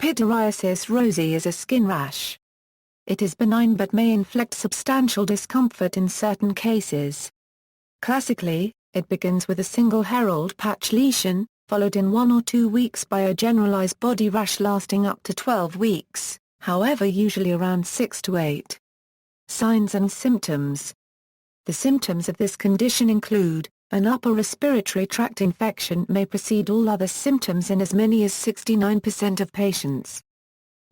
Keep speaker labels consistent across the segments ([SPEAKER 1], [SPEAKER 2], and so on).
[SPEAKER 1] Pityriasis rosea is a skin rash. It is benign but may inflict substantial discomfort in certain cases. Classically, it begins with a single herald patch lesion, followed in 1 or 2 weeks by a generalized body rash lasting up to 12 weeks, however usually around 6 to 8. Signs and symptoms. The symptoms of this condition include, an upper respiratory tract infection may precede all other symptoms in as many as 69% of patients.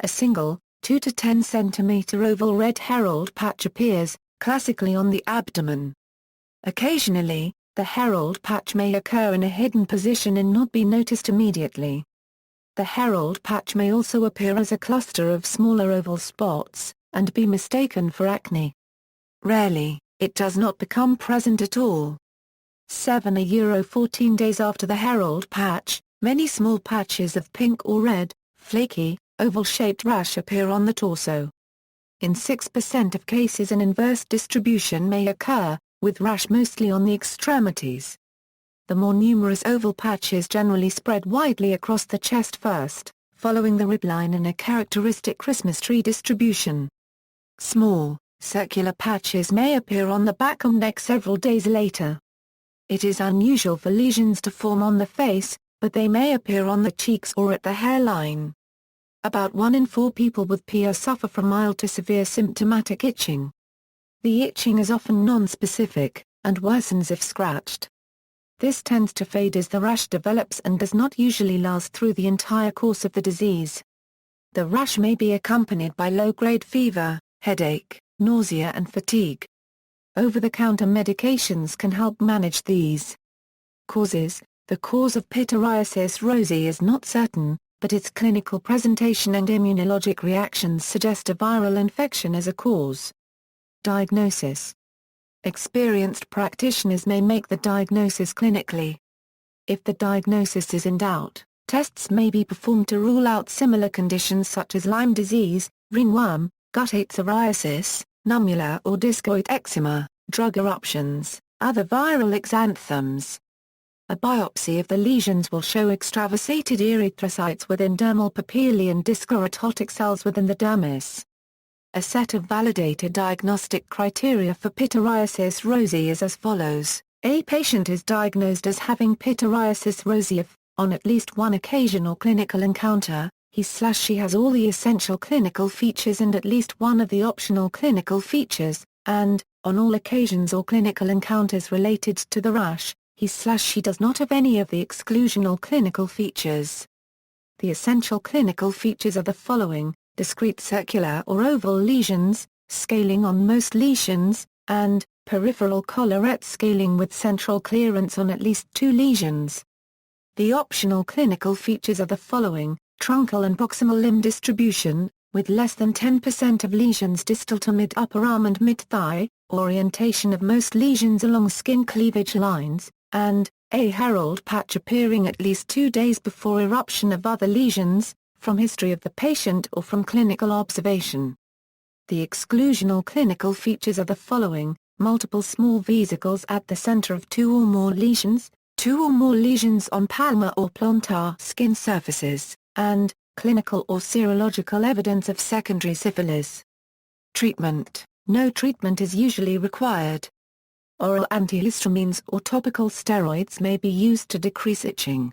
[SPEAKER 1] A single, 2 to 10 cm oval red herald patch appears, classically on the abdomen. Occasionally, the herald patch may occur in a hidden position and not be noticed immediately. The herald patch may also appear as a cluster of smaller oval spots, and be mistaken for acne. Rarely, it does not become present at all. 7–14 days after the herald patch, many small patches of pink or red, flaky, oval-shaped rash appear on the torso. In 6% of cases an inverse distribution may occur, with rash mostly on the extremities. The more numerous oval patches generally spread widely across the chest first, following the ribline in a characteristic Christmas tree distribution. Small, circular patches may appear on the back and neck several days later. It is unusual for lesions to form on the face, but they may appear on the cheeks or at the hairline. About 1 in 4 people with PA suffer from mild to severe symptomatic itching. The itching is often non-specific, and worsens if scratched. This tends to fade as the rash develops and does not usually last through the entire course of the disease. The rash may be accompanied by low-grade fever, headache, nausea and fatigue. Over-the-counter medications can help manage these causes. The cause of pityriasis rosea is not certain, but its clinical presentation and immunologic reactions suggest a viral infection as a cause. Diagnosis. Experienced practitioners may make the diagnosis clinically. If the diagnosis is in doubt, tests may be performed to rule out similar conditions such as Lyme disease, ringworm, guttate psoriasis, nummular or discoid eczema, drug eruptions, other viral exanthems. A biopsy of the lesions will show extravasated erythrocytes within dermal papillae and diskeratotic cells within the dermis. A set of validated diagnostic criteria for pityriasis rosea is as follows. A patient is diagnosed as having pityriasis rosea if, on at least one occasion or clinical encounter, he/she has all the essential clinical features and at least one of the optional clinical features, and, on all occasions or clinical encounters related to the rash, he/she does not have any of the exclusional clinical features. The essential clinical features are the following: discrete circular or oval lesions, scaling on most lesions, and peripheral collarette scaling with central clearance on at least 2 lesions. The optional clinical features are the following: truncal and proximal limb distribution, with less than 10% of lesions distal to mid-upper arm and mid-thigh, orientation of most lesions along skin cleavage lines, and a herald patch appearing at least 2 days before eruption of other lesions, from history of the patient or from clinical observation. The exclusional clinical features are the following: multiple small vesicles at the center of 2 or more lesions, 2 or more lesions on palmar or plantar skin surfaces, and clinical or serological evidence of secondary syphilis. Treatment. No treatment is usually required. Oral antihistamines or topical steroids may be used to decrease itching.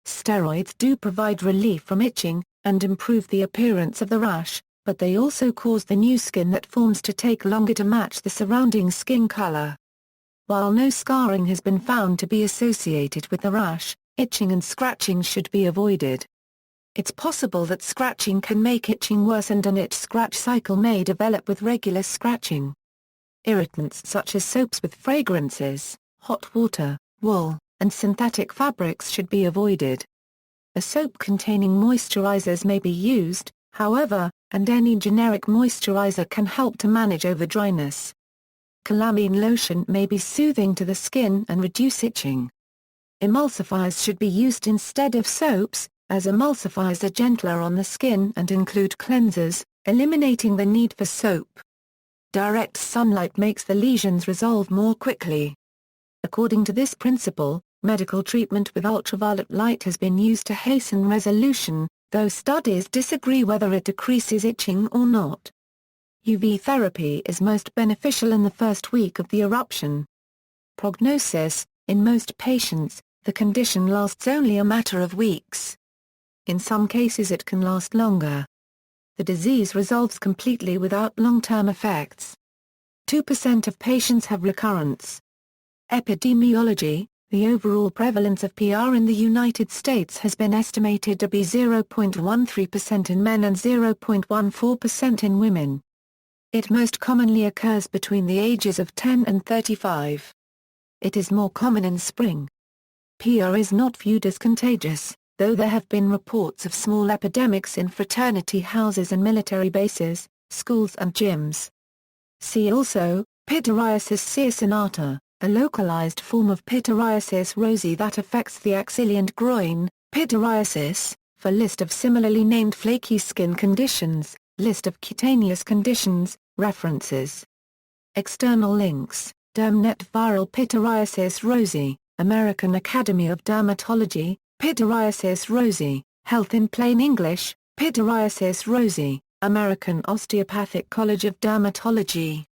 [SPEAKER 1] Steroids do provide relief from itching, and improve the appearance of the rash, but they also cause the new skin that forms to take longer to match the surrounding skin color. While no scarring has been found to be associated with the rash, itching and scratching should be avoided. It's possible that scratching can make itching worse and an itch-scratch cycle may develop with regular scratching. Irritants such as soaps with fragrances, hot water, wool, and synthetic fabrics should be avoided. A soap containing moisturizers may be used, however, and any generic moisturizer can help to manage overdryness. Calamine lotion may be soothing to the skin and reduce itching. Emulsifiers should be used instead of soaps, as emulsifiers are gentler on the skin and include cleansers, eliminating the need for soap. Direct sunlight makes the lesions resolve more quickly. According to this principle, medical treatment with ultraviolet light has been used to hasten resolution, though studies disagree whether it decreases itching or not. UV therapy is most beneficial in the first week of the eruption. Prognosis: in most patients, the condition lasts only a matter of weeks. In some cases it can last longer. The disease resolves completely without long-term effects. 2% of patients have recurrence. Epidemiology: the overall prevalence of PR in the United States has been estimated to be 0.13% in men and 0.14% in women. It most commonly occurs between the ages of 10 and 35. It is more common in spring. PR is not viewed as contagious, though there have been reports of small epidemics in fraternity houses and military bases, schools and gyms. See also, Pityriasis ceacinata, a localized form of Pityriasis rosea that affects the axilla and groin. Pityriasis, for list of similarly named flaky skin conditions, list of cutaneous conditions, references. External links: DermNet Viral Pityriasis rosea, American Academy of Dermatology, Pityriasis rosea, Health in Plain English, Pityriasis rosea, American Osteopathic College of Dermatology.